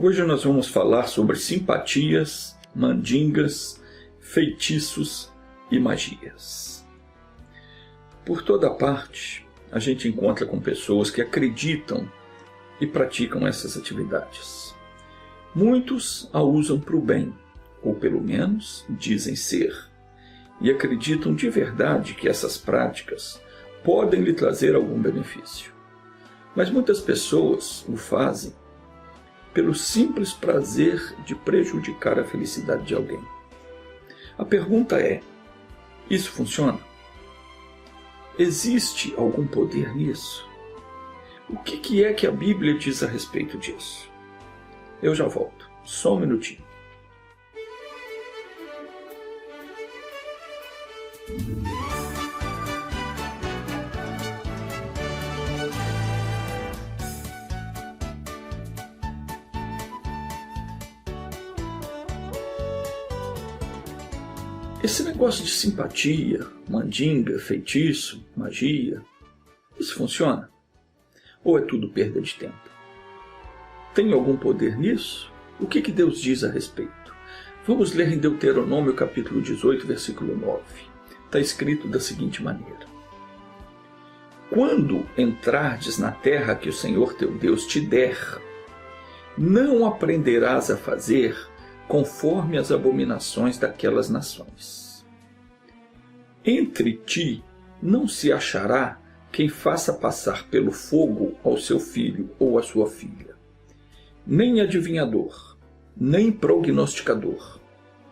Hoje nós vamos falar sobre simpatias, mandingas, feitiços e magias. Por toda parte, a gente encontra com pessoas que acreditam e praticam essas atividades. Muitos a usam para o bem, ou pelo menos dizem ser, e acreditam de verdade que essas práticas podem lhe trazer algum benefício. Mas muitas pessoas o fazem pelo simples prazer de prejudicar a felicidade de alguém. A pergunta é: isso funciona? Existe algum poder nisso? O que é que a Bíblia diz a respeito disso? Eu já volto, só um minutinho. Esse negócio de simpatia, mandinga, feitiço, magia, isso funciona? Ou é tudo perda de tempo? Tem algum poder nisso? O que Deus diz a respeito? Vamos ler em Deuteronômio capítulo 18, versículo 9. Está escrito da seguinte maneira: quando entrardes na terra que o Senhor teu Deus te der, não aprenderás a fazer conforme as abominações daquelas nações. Entre ti não se achará quem faça passar pelo fogo ao seu filho ou à sua filha, nem adivinhador, nem prognosticador,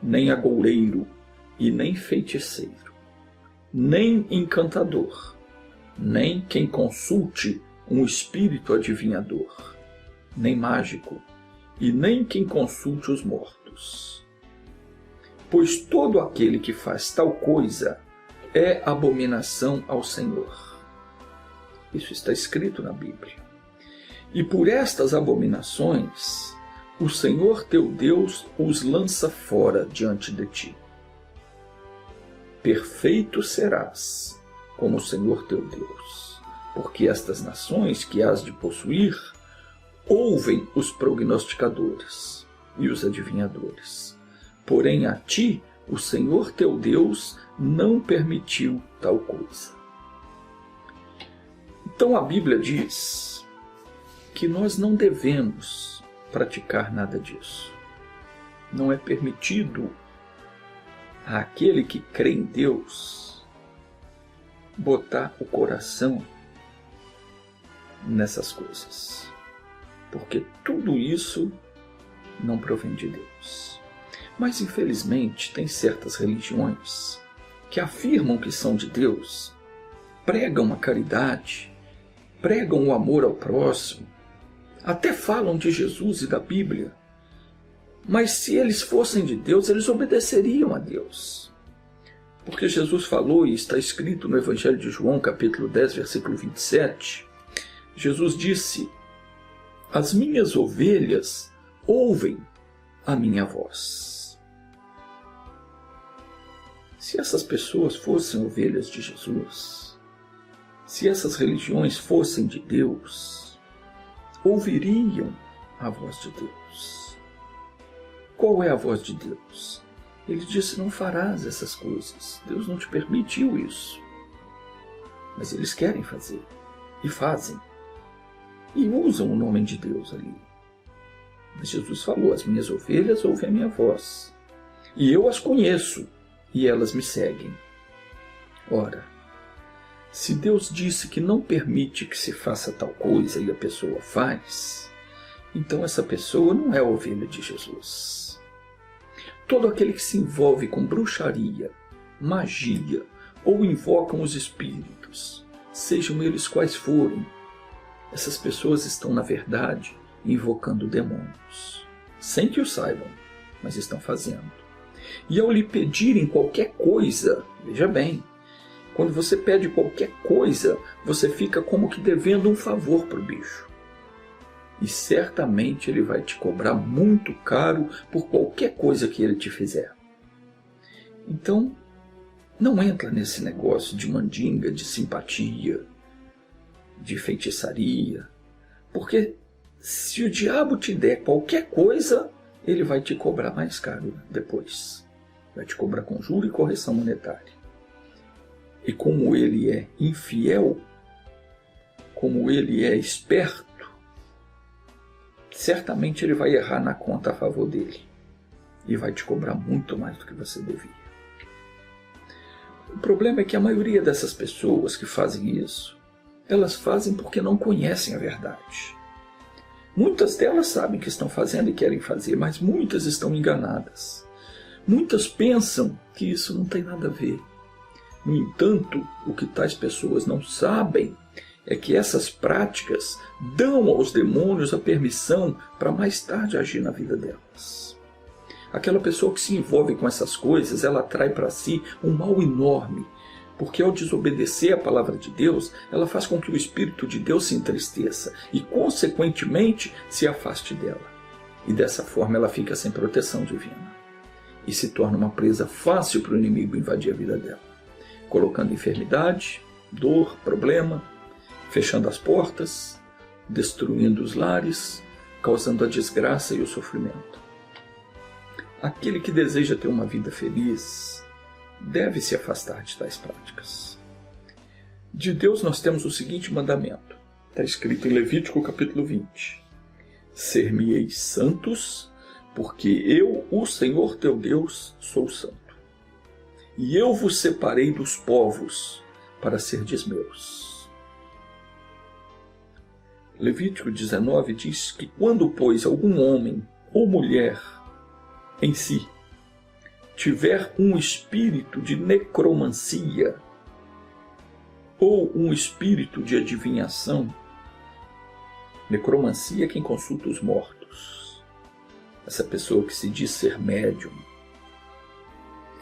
nem agoureiro e nem feiticeiro, nem encantador, nem quem consulte um espírito adivinhador, nem mágico, e nem quem consulte os mortos. Pois todo aquele que faz tal coisa é abominação ao Senhor. Isso está escrito na Bíblia. E por estas abominações, o Senhor teu Deus os lança fora diante de ti. Perfeito serás, como o Senhor teu Deus, porque estas nações que hás de possuir ouvem os prognosticadores e os adivinhadores. Porém a ti, o Senhor teu Deus, não permitiu tal coisa. Então a Bíblia diz que nós não devemos praticar nada disso. Não é permitido àquele que crê em Deus botar o coração nessas coisas. Porque tudo isso não provém de Deus. Mas, infelizmente, tem certas religiões que afirmam que são de Deus, pregam a caridade, pregam o amor ao próximo, até falam de Jesus e da Bíblia. Mas se eles fossem de Deus, eles obedeceriam a Deus. Porque Jesus falou, e está escrito no Evangelho de João, capítulo 10, versículo 27, Jesus disse: as minhas ovelhas ouvem a minha voz. Se essas pessoas fossem ovelhas de Jesus, se essas religiões fossem de Deus, ouviriam a voz de Deus. Qual é a voz de Deus? Ele disse: não farás essas coisas. Deus não te permitiu isso. Mas eles querem fazer e fazem. E usam o nome de Deus ali. Mas Jesus falou: as minhas ovelhas ouvem a minha voz, e eu as conheço, e elas me seguem. Ora, se Deus disse que não permite que se faça tal coisa e a pessoa faz, então essa pessoa não é ovelha de Jesus. Todo aquele que se envolve com bruxaria, magia, ou invocam os espíritos, sejam eles quais forem, essas pessoas estão, na verdade, invocando demônios, sem que o saibam, mas estão fazendo. E ao lhe pedirem qualquer coisa, veja bem, quando você pede qualquer coisa, você fica como que devendo um favor para o bicho. E certamente ele vai te cobrar muito caro por qualquer coisa que ele te fizer. Então, não entra nesse negócio de mandinga, de simpatia, de feitiçaria, porque se o diabo te der qualquer coisa, ele vai te cobrar mais caro depois. Vai te cobrar com juros e correção monetária. E como ele é infiel, como ele é esperto, certamente ele vai errar na conta a favor dele. E vai te cobrar muito mais do que você devia. O problema é que a maioria dessas pessoas que fazem isso, elas fazem porque não conhecem a verdade. Muitas delas sabem que estão fazendo e querem fazer, mas muitas estão enganadas. Muitas pensam que isso não tem nada a ver. No entanto, o que tais pessoas não sabem é que essas práticas dão aos demônios a permissão para mais tarde agir na vida delas. Aquela pessoa que se envolve com essas coisas, ela atrai para si um mal enorme, porque ao desobedecer a palavra de Deus, ela faz com que o Espírito de Deus se entristeça e, consequentemente, se afaste dela. E dessa forma ela fica sem proteção divina e se torna uma presa fácil para o inimigo invadir a vida dela, colocando enfermidade, dor, problema, fechando as portas, destruindo os lares, causando a desgraça e o sofrimento. Aquele que deseja ter uma vida feliz deve se afastar de tais práticas. De Deus nós temos o seguinte mandamento. Está escrito em Levítico capítulo 20. Ser-me-eis santos, porque eu, o Senhor teu Deus, sou santo. E eu vos separei dos povos para serdes meus. Levítico 19 diz que quando, pois, algum homem ou mulher em si tiver um espírito de necromancia ou um espírito de adivinhação, necromancia é quem consulta os mortos, essa pessoa que se diz ser médium,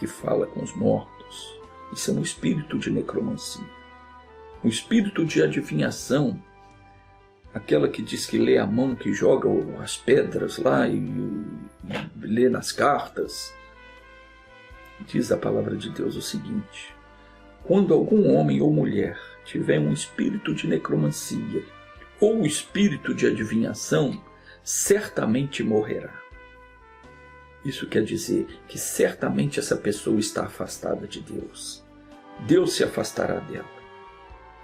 que fala com os mortos, isso é um espírito de necromancia. Um espírito de adivinhação, aquela que diz que lê a mão, que joga as pedras lá e lê nas cartas. Diz a palavra de Deus o seguinte: quando algum homem ou mulher tiver um espírito de necromancia ou espírito de adivinhação, certamente morrerá. Isso quer dizer que certamente essa pessoa está afastada de Deus. Deus se afastará dela.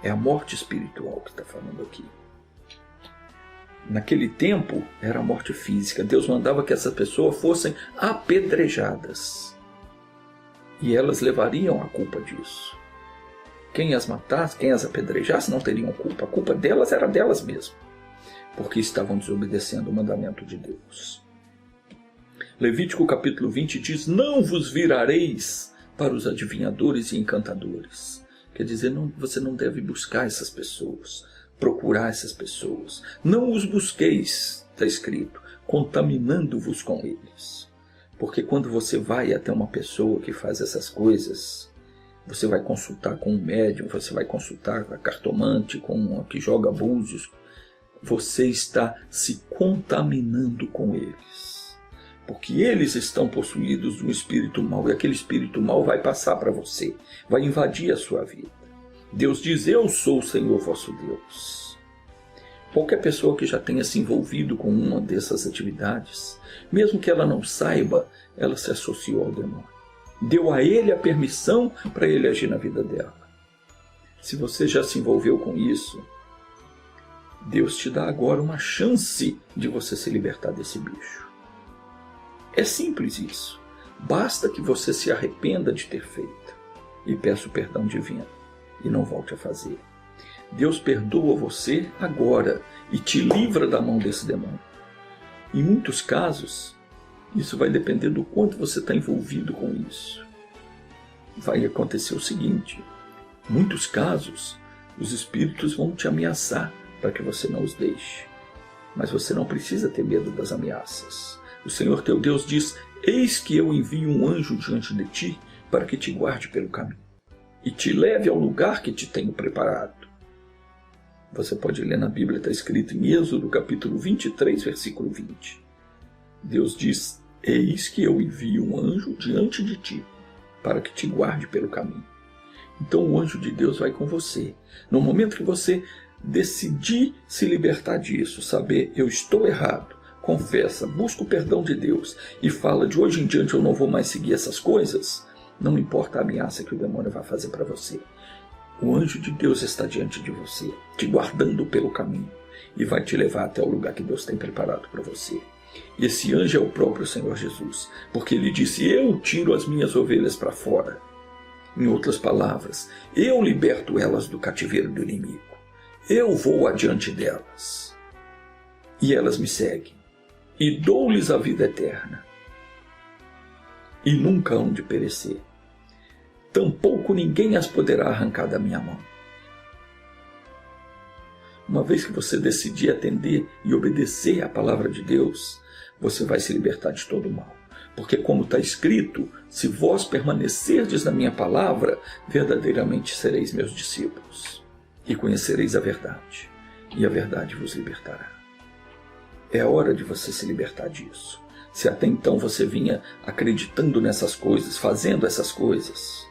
É a morte espiritual que está falando aqui. Naquele tempo era a morte física. Deus mandava que essas pessoas fossem apedrejadas. E elas levariam a culpa disso. Quem as matasse, quem as apedrejasse, não teriam culpa. A culpa delas era delas mesmas, porque estavam desobedecendo o mandamento de Deus. Levítico capítulo 20 diz: não vos virareis para os adivinhadores e encantadores. Quer dizer, você não deve buscar essas pessoas, procurar essas pessoas. Não os busqueis, está escrito, contaminando-vos com eles. Porque quando você vai até uma pessoa que faz essas coisas, você vai consultar com um médium, você vai consultar com a cartomante, com uma que joga búzios, você está se contaminando com eles. Porque eles estão possuídos de um espírito mau, e aquele espírito mau vai passar para você, vai invadir a sua vida. Deus diz: eu sou o Senhor vosso Deus. Qualquer pessoa que já tenha se envolvido com uma dessas atividades, mesmo que ela não saiba, ela se associou ao demônio. Deu a ele a permissão para ele agir na vida dela. Se você já se envolveu com isso, Deus te dá agora uma chance de você se libertar desse bicho. É simples isso. Basta que você se arrependa de ter feito e peça o perdão divino e não volte a fazer. Deus perdoa você agora e te livra da mão desse demônio. Em muitos casos, isso vai depender do quanto você está envolvido com isso. Vai acontecer o seguinte: em muitos casos, os espíritos vão te ameaçar para que você não os deixe. Mas você não precisa ter medo das ameaças. O Senhor teu Deus diz: eis que eu envio um anjo diante de ti para que te guarde pelo caminho e te leve ao lugar que te tenho preparado. Você pode ler na Bíblia, está escrito em Êxodo capítulo 23, versículo 20. Deus diz: eis que eu envio um anjo diante de ti para que te guarde pelo caminho. Então o anjo de Deus vai com você. No momento que você decidir se libertar disso, saber eu estou errado, confessa, busca o perdão de Deus e fala de hoje em diante eu não vou mais seguir essas coisas, não importa a ameaça que o demônio vai fazer para você. O anjo de Deus está diante de você, te guardando pelo caminho e vai te levar até o lugar que Deus tem preparado para você. E esse anjo é o próprio Senhor Jesus, porque ele disse, eu tiro as minhas ovelhas para fora. Em outras palavras, eu liberto elas do cativeiro do inimigo. Eu vou adiante delas. E elas me seguem. E dou-lhes a vida eterna. E nunca hão de perecer. Tampouco ninguém as poderá arrancar da minha mão. Uma vez que você decidir atender e obedecer à palavra de Deus, você vai se libertar de todo o mal. Porque como está escrito, se vós permanecerdes na minha palavra, verdadeiramente sereis meus discípulos. E conhecereis a verdade, e a verdade vos libertará. É hora de você se libertar disso. Se até então você vinha acreditando nessas coisas, fazendo essas coisas,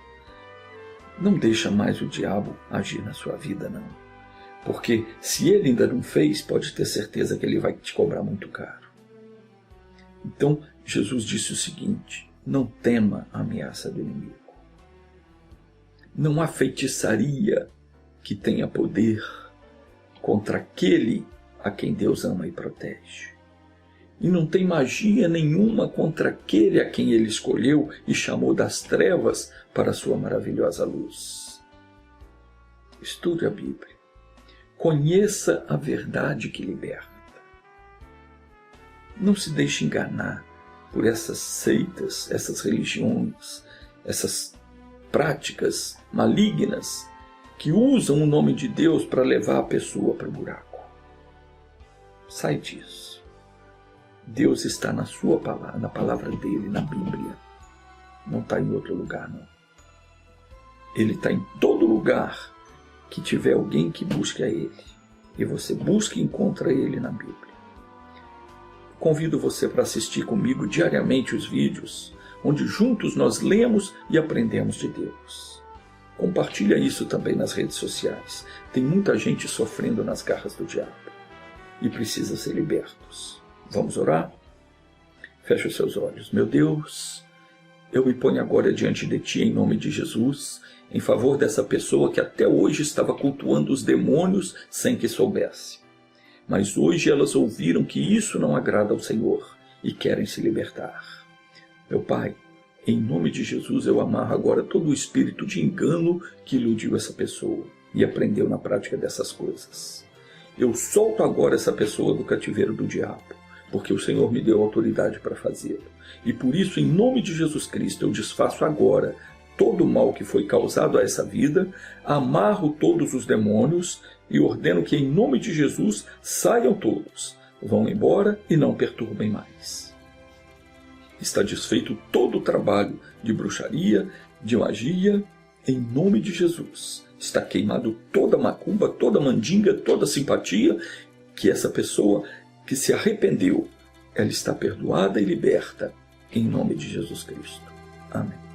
não deixa mais o diabo agir na sua vida, não. Porque se ele ainda não fez, pode ter certeza que ele vai te cobrar muito caro. Então, Jesus disse o seguinte, não tema a ameaça do inimigo. Não há feitiçaria que tenha poder contra aquele a quem Deus ama e protege. E não tem magia nenhuma contra aquele a quem ele escolheu e chamou das trevas para a sua maravilhosa luz. Estude a Bíblia. Conheça a verdade que liberta. Não se deixe enganar por essas seitas, essas religiões, essas práticas malignas que usam o nome de Deus para levar a pessoa para o buraco. Sai disso. Deus está na sua palavra, na palavra dele, na Bíblia. Não está em outro lugar, não. Ele está em todo lugar que tiver alguém que busque a ele. E você busca e encontra ele na Bíblia. Convido você para assistir comigo diariamente os vídeos, onde juntos nós lemos e aprendemos de Deus. Compartilha isso também nas redes sociais. Tem muita gente sofrendo nas garras do diabo e precisa ser libertos. Vamos orar? Feche os seus olhos. Meu Deus, eu me ponho agora diante de Ti em nome de Jesus, em favor dessa pessoa que até hoje estava cultuando os demônios sem que soubesse. Mas hoje elas ouviram que isso não agrada ao Senhor e querem se libertar. Meu Pai, em nome de Jesus eu amarro agora todo o espírito de engano que iludiu essa pessoa e aprendeu na prática dessas coisas. Eu solto agora essa pessoa do cativeiro do diabo, porque o Senhor me deu autoridade para fazê-lo. E por isso, em nome de Jesus Cristo, eu desfaço agora todo o mal que foi causado a essa vida, amarro todos os demônios e ordeno que, em nome de Jesus, saiam todos, vão embora e não perturbem mais. Está desfeito todo o trabalho de bruxaria, de magia, em nome de Jesus. Está queimado toda macumba, toda mandinga, toda simpatia, que essa pessoa que se arrependeu, ela está perdoada e liberta, em nome de Jesus Cristo. Amém.